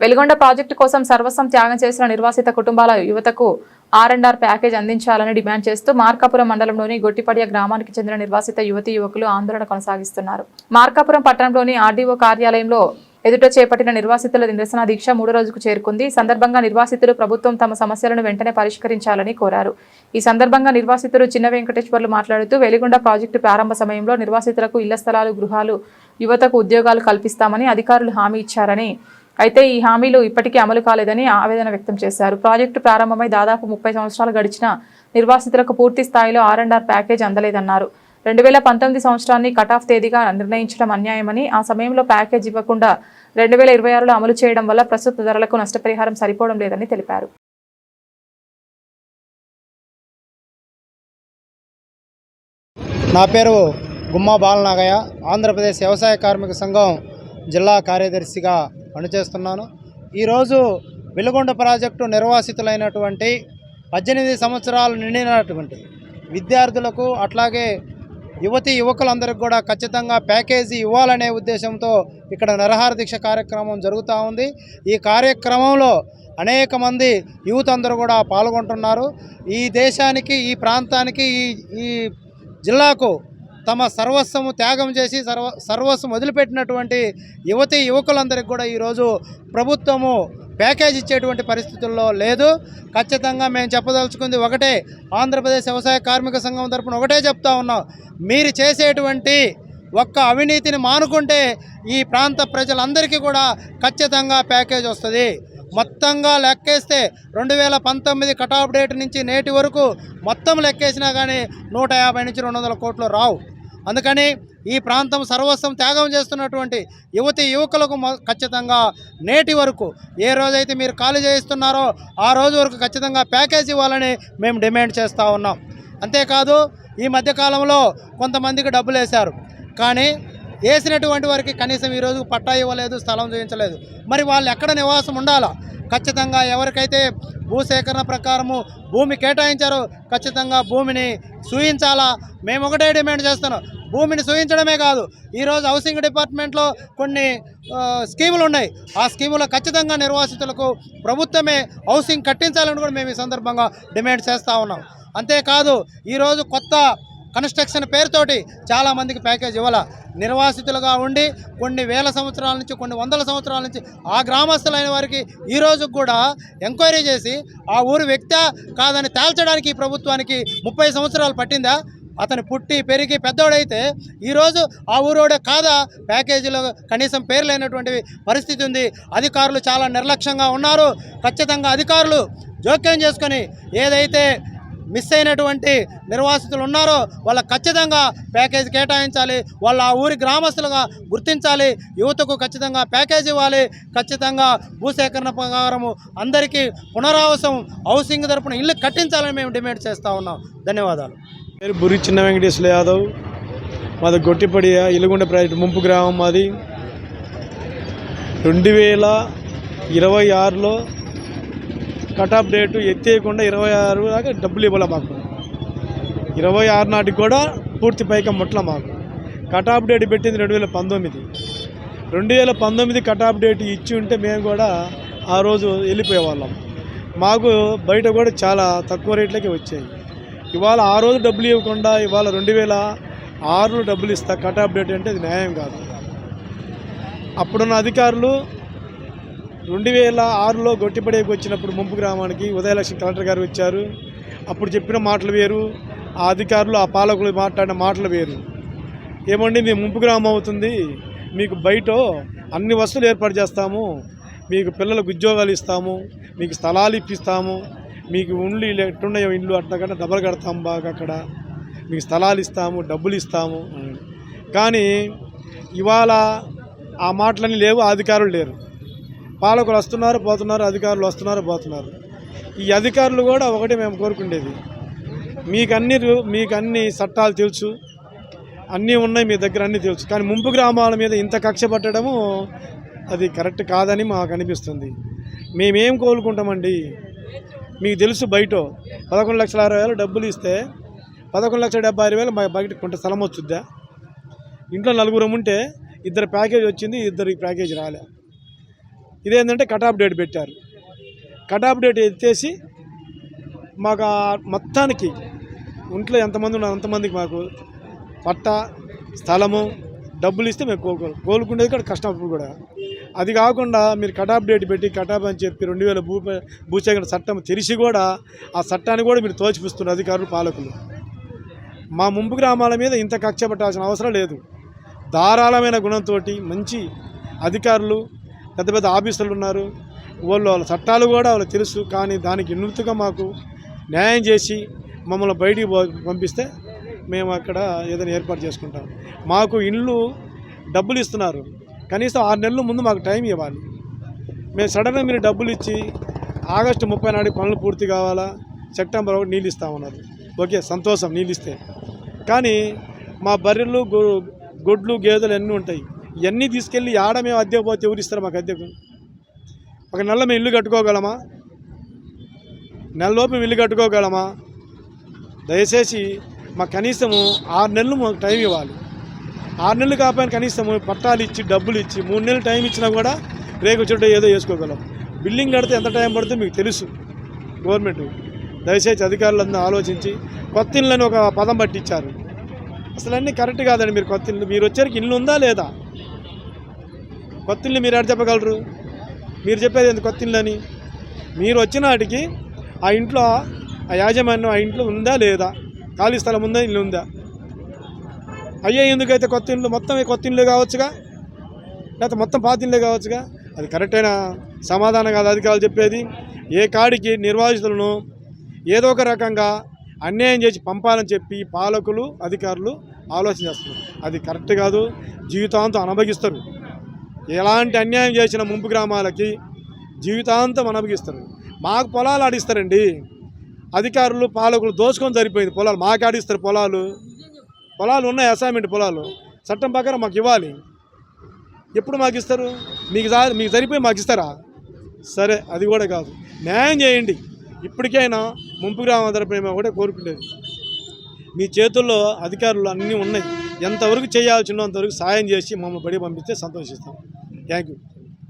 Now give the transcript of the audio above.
Veligonda project కోసం సర్వస్వం త్యాగం చేసిన నిర్వాసిత కుటుంబాల యువతకు R&R ప్యాకేజ్ అందించాలని డిమాండ్ చేస్తూ మార్కాపురం మండలంలోని గొట్టిపడియ గ్రామానికి చెందిన నిర్వాసిత యువకులు ఆందోళన కొనసాగిస్తున్నారు. మార్కాపురం పట్టణంలోని RDO కార్యాలయంలో ఎదుట చేపట్టిన నిర్వాసితుల నిరసన దీక్ష 3వ రోజుకు చేరుకుంది. ఈ సందర్భంగా నిర్వాసితులు ప్రభుత్వం తమ సమస్యలను వెంటనే పరిష్కరించాలని కోరారు. ఈ సందర్భంగా నిర్వాసితులు చిన్న వెంకటేశ్వర్లు మాట్లాడుతూ వెలిగొండ ప్రాజెక్టు ప్రారంభ సమయంలో నిర్వాసితులకు ఇళ్ల స్థలాలు, గృహాలు, యువతకు ఉద్యోగాలు కల్పిస్తామని అధికారులు హామీ ఇచ్చారని, అయితే ఈ హామీలు ఇప్పటికీ అమలు కాలేదని ఆవేదన వ్యక్తం చేశారు. ప్రాజెక్టు ప్రారంభమై దాదాపు 30 సంవత్సరాలు గడిచిన నిర్వాసితులకు పూర్తి స్థాయిలో R&R ప్యాకేజ్ అందలేదన్నారు. 2019 సంవత్సరాన్ని కటాఫ్ తేదీగా నిర్ణయించడం అన్యాయమని, ఆ సమయంలో ప్యాకేజ్ ఇవ్వకుండా 2026లో అమలు చేయడం వల్ల ప్రస్తుత ధరలకు నష్టపరిహారం సరిపోవడం లేదని తెలిపారు. నా పేరు గుమ్మా బాలనాగయ్య. ఆంధ్రప్రదేశ్ వ్యవసాయ కార్మిక సంఘం జిల్లా కార్యదర్శిగా పనిచేస్తున్నాను. ఈరోజు వెలిగొండ ప్రాజెక్టు నిర్వాసితులైనటువంటి 18 సంవత్సరాలు నిండినటువంటి విద్యార్థులకు, అట్లాగే యువకులందరికీ కూడా ఖచ్చితంగా ప్యాకేజీ ఇవ్వాలనే ఉద్దేశంతో ఇక్కడ నిరాహార దీక్ష కార్యక్రమం జరుగుతూ ఉంది. ఈ కార్యక్రమంలో అనేక మంది యూత్ అందరూ కూడా పాల్గొంటున్నారు. ఈ దేశానికి, ఈ ప్రాంతానికి, ఈ జిల్లాకు తమ సర్వస్వము త్యాగం చేసి సర్వస్వం వదిలిపెట్టినటువంటి యువకులందరికీ కూడా ఈరోజు ప్రభుత్వము ప్యాకేజ్ ఇచ్చేటువంటి పరిస్థితుల్లో లేదు. ఖచ్చితంగా మేము చెప్పదలుచుకుంది ఒకటే, ఆంధ్రప్రదేశ్ వ్యవసాయ కార్మిక సంఘం తరపున ఒకటే చెప్తా ఉన్నాం, మీరు చేసేటువంటి ఒక్క అవినీతిని మానుకుంటే ఈ ప్రాంత ప్రజలందరికీ కూడా ఖచ్చితంగా ప్యాకేజ్ వస్తుంది. మొత్తంగా లెక్కేస్తే 2019 కటాఫ్ డేట్ నుంచి నేటి వరకు మొత్తం లెక్కేసినా కానీ 150 నుంచి 200 కోట్లు రావు. అందుకని ఈ ప్రాంతం సర్వస్వం త్యాగం చేస్తున్నటువంటి యువకులకు ఖచ్చితంగా నేటి వరకు ఏ రోజైతే మీరు ఖాళీ చేయిస్తున్నారో ఆ రోజు వరకు ఖచ్చితంగా ప్యాకేజ్ ఇవ్వాలని మేము డిమాండ్ చేస్తూ ఉన్నాం. అంతేకాదు, ఈ మధ్యకాలంలో కొంతమందికి డబ్బులు వేశారు, కానీ వేసినటువంటి వారికి కనీసం ఈరోజు పట్టా ఇవ్వలేదు, స్థలం చూపించలేదు. మరి వాళ్ళు ఎక్కడ నివాసం ఉండాలా? ఖచ్చితంగా ఎవరికైతే భూసేకరణ ప్రకారము భూమి కేటాయించారో ఖచ్చితంగా భూమిని సూచించాలా. మేము ఒకటే డిమాండ్ చేస్తున్నాం, భూమిని సూచించడమే కాదు, ఈరోజు హౌసింగ్ డిపార్ట్మెంట్లో కొన్ని స్కీములు ఉన్నాయి. ఆ స్కీములో ఖచ్చితంగా నిర్వాసితులకు ప్రభుత్వమే హౌసింగ్ కట్టించాలని కూడా మేము ఈ సందర్భంగా డిమాండ్ చేస్తూ ఉన్నాం. అంతేకాదు, ఈరోజు కొత్త కన్స్ట్రక్షన్ పేరుతోటి చాలామందికి ప్యాకేజ్ ఇవ్వాల. నిర్వాసితులుగా ఉండి కొన్ని వేల సంవత్సరాల నుంచి, కొన్ని వందల సంవత్సరాల నుంచి ఆ గ్రామస్తులైన వారికి ఈరోజు కూడా ఎంక్వైరీ చేసి ఆ ఊరు వ్యక్తి కాదని తేల్చడానికి ఈ ప్రభుత్వానికి 30 సంవత్సరాలు పట్టిందా? అతను పుట్టి పెరిగి పెద్దోడైతే ఈరోజు ఆ ఊరోడే కాదా ప్యాకేజీలో కనీసం పేరు లేనటువంటి పరిస్థితి ఉంది. అధికారులు చాలా నిర్లక్ష్యంగా ఉన్నారు. ఖచ్చితంగా అధికారులు జోక్యం చేసుకొని ఏదైతే మిస్ అయినటువంటి నిర్వాసితులు ఉన్నారో వాళ్ళకి ఖచ్చితంగా ప్యాకేజ్ కేటాయించాలి. వాళ్ళ ఆ ఊరి గ్రామస్తులుగా గుర్తించాలి. యువతకు ఖచ్చితంగా ప్యాకేజ్ ఇవ్వాలి. ఖచ్చితంగా భూసేకరణ ప్రకారము అందరికీ పునరావాసం హౌసింగ్ తరపున ఇల్లు కట్టించాలని మేము డిమాండ్ చేస్తూ ఉన్నాం. ధన్యవాదాలు. పేరు బురి చిన్న వెంకటేశ్వర యాదవ్. మాది గొట్టిపడియ ఇలుగుండ ప్రాజెక్టు ముంపు గ్రామం. మాది 2026లో కటాఫ్ డేటు ఎత్తేయకుండా 26 దాకా డబ్బులు ఇవ్వాలి మాకు. 26 నాటికి కూడా పూర్తి పైకం ముట్ల మాకు. కటాఫ్ డేట్ పెట్టింది 2019 కటాఫ్ డేట్ ఇచ్చి ఉంటే మేము కూడా ఆ రోజు వెళ్ళిపోయేవాళ్ళం. మాకు బయట కూడా చాలా తక్కువ రేట్లకే వచ్చాయి. ఇవాళ ఆ రోజు డబ్బులు ఇవ్వకుండా ఇవాళ 2006లో డబ్బులు ఇస్తా కటాఫ్ డేట్ అంటే అది న్యాయం కాదు. అప్పుడున్న అధికారులు 2006లో గొట్టిపడికి వచ్చినప్పుడు ముంపు గ్రామానికి ఉదయలక్ష్మి కలెక్టర్ గారు వచ్చారు. అప్పుడు చెప్పిన మాటలు వేరు, ఆ అధికారులు ఆ పాలకులు మాట్లాడిన మాటలు వేరు. ఏమండి, మీ ముంపు గ్రామం అవుతుంది, మీకు బయట అన్ని వస్తువులు ఏర్పాటు చేస్తాము, మీకు పిల్లలకు ఉద్యోగాలు ఇస్తాము, మీకు స్థలాలు ఇప్పిస్తాము, మీకు ఉండ్లు ఎట్టున్నాయో ఇండ్లు అట్లా డబ్బులు కడతాము, బాగా అక్కడ మీకు స్థలాలు ఇస్తాము, డబ్బులు ఇస్తాము. కానీ ఇవాళ ఆ మాటలన్నీ లేవు, అధికారులు లేరు. పాలకులు వస్తున్నారు పోతున్నారు, అధికారులు వస్తున్నారు పోతున్నారు. ఈ అధికారులు కూడా ఒకటి మేము కోరుకుండేది, మీకు అన్ని చట్టాలు తెలుసు, అన్నీ ఉన్నాయి మీ దగ్గర, అన్నీ తెలుసు, కానీ ముంపు గ్రామాల మీద ఇంత కక్ష పట్టడము అది కరెక్ట్ కాదని మాకు అనిపిస్తుంది. మేమేం కోరుకుంటామండి, మీకు తెలుసు బయట 11,60,000 డబ్బులు ఇస్తే 11,76,000 మా బయట కొంత స్థలం వచ్చుద్దా? ఇంట్లో 4 ఉంటే 2 ప్యాకేజ్ వచ్చింది, 2 ప్యాకేజ్ రాలే. ఇదేంటంటే కటాఫ్ డేట్ పెట్టారు. కటాఫ్ డేట్ ఎత్తేసి మాకు మొత్తానికి ఇంట్లో ఎంతమంది ఉన్నారు అంతమందికి మాకు పట్టా స్థలము డబ్బులు ఇస్తే మేము కోలుకునేది కూడా కష్టం. అప్పుడు కూడా అది కాకుండా మీరు కటాఫ్ డేట్ పెట్టి కటాఫ్ అని చెప్పి 2000 భూసేకరణ చట్టం తెలిసి కూడా ఆ చట్టాన్ని కూడా మీరు తోచిపుస్తున్నారు అధికారులు, పాలకులు. మా ముంపు గ్రామాల మీద ఇంత కక్ష పట్టాల్సిన అవసరం లేదు. ధారాళమైన గుణంతో మంచి అధికారులు, పెద్ద పెద్ద ఆఫీసర్లు ఉన్నారు. వాళ్ళ చట్టాలు కూడా వాళ్ళకి తెలుసు. కానీ దానికి ఇన్నుతుగా మాకు న్యాయం చేసి మమ్మల్ని బయటికి పంపిస్తే మేము అక్కడ ఏదైనా ఏర్పాటు చేసుకుంటాం. మాకు ఇల్లు డబ్బులు ఇస్తున్నారు, కనీసం 6 నెలల ముందు మాకు టైం ఇవ్వాలి. మేము సడన్గా మీరు డబ్బులు ఇచ్చి ఆగస్టు 30 నాటికి పనులు పూర్తి కావాలా, సెప్టెంబర్ 1 నీళ్ళు ఇస్తామన్నారు. ఓకే, సంతోషం నీళ్ళు ఇస్తే. కానీ మా బర్రెలు, గొడ్లు, గేదెలు అన్నీ ఉంటాయి. ఇవన్నీ తీసుకెళ్ళి ఆడ మేము అద్దెకు పోతే ఎవరు ఇస్తారు మాకు అద్దెకు? ఒక నెల మేము ఇల్లు కట్టుకోగలమా? నెలలోపు మేము ఇల్లు కట్టుకోగలమా? దయచేసి మాకు కనీసము 6 నెలలు మాకు టైం ఇవ్వాలి. 6 నెలలు కాకపోయినా కనీసము పట్టాలు ఇచ్చి డబ్బులు ఇచ్చి 3 నెలలు టైం ఇచ్చినా కూడా రేకు చెట్టు ఏదో వేసుకోగలం. బిల్డింగ్ కడితే ఎంత టైం పడుతుందో మీకు తెలుసు. గవర్నమెంట్ దయచేసి అధికారులందరూ ఆలోచించి కొత్త ఇళ్ళని ఒక పదం పట్టించారు. అసలు అన్నీ కరెక్ట్ కాదండి. మీరు కొత్త ఇల్లు, మీరు వచ్చేసరికి ఇల్లు ఉందా లేదా? కొత్త ఇల్లు మీరు ఎక్కడ చెప్పగలరు? మీరు చెప్పేది ఎందుకు కొత్త ఇల్లు అని? మీరు వచ్చిన వాటికి ఆ ఇంట్లో ఆ యాజమాన్యం ఆ ఇంట్లో ఉందా లేదా, ఖాళీ స్థలం ఉందా, ఇల్లు ఉందా? అయ్యే ఎందుకైతే కొత్త ఇల్లు మొత్తం కొత్త ఇల్లు కావచ్చుగా, లేకపోతే మొత్తం పాత ఇల్లే కావచ్చుగా. అది కరెక్ట్ అయిన సమాధానం కాదు అధికారులు చెప్పేది. ఏ కాడికి నిర్వాసితులను ఏదో ఒక రకంగా అన్యాయం చేసి పంపాలని చెప్పి పాలకులు, అధికారులు ఆలోచన చేస్తున్నారు. అది కరెక్ట్ కాదు. జీవితాంతం అనుభవిస్తారు. ఎలాంటి అన్యాయం చేసిన ముంపు గ్రామాలకి జీవితాంతం అనుభవిస్తారు. మాకు పొలాలు ఆడిస్తారండి అధికారులు, పాలకులు. దోచుకొని సరిపోయింది పొలాలు. మాకు ఆడిస్తారు పొలాలు ఉన్నాయి, అసైన్మెంట్ పొలాలు చట్టం ప్రకారం మాకు ఇవ్వాలి. ఎప్పుడు మాకు ఇస్తారు? మీకు సరిపోయి మాకు ఇస్తారా? సరే, అది కూడా కాదు. న్యాయం చేయండి. ఇప్పటికైనా ముంపు గ్రామం తరపున మేము ఒకటే కోరుకునేది, మీ చేతుల్లో అధికారులు అన్నీ ఉన్నాయి. ఎంతవరకు చేయాల్సిందో అంతవరకు సాయం చేసి మమ్మల్ని బడి పంపిస్తే సంతోషిస్తాం. Thank you.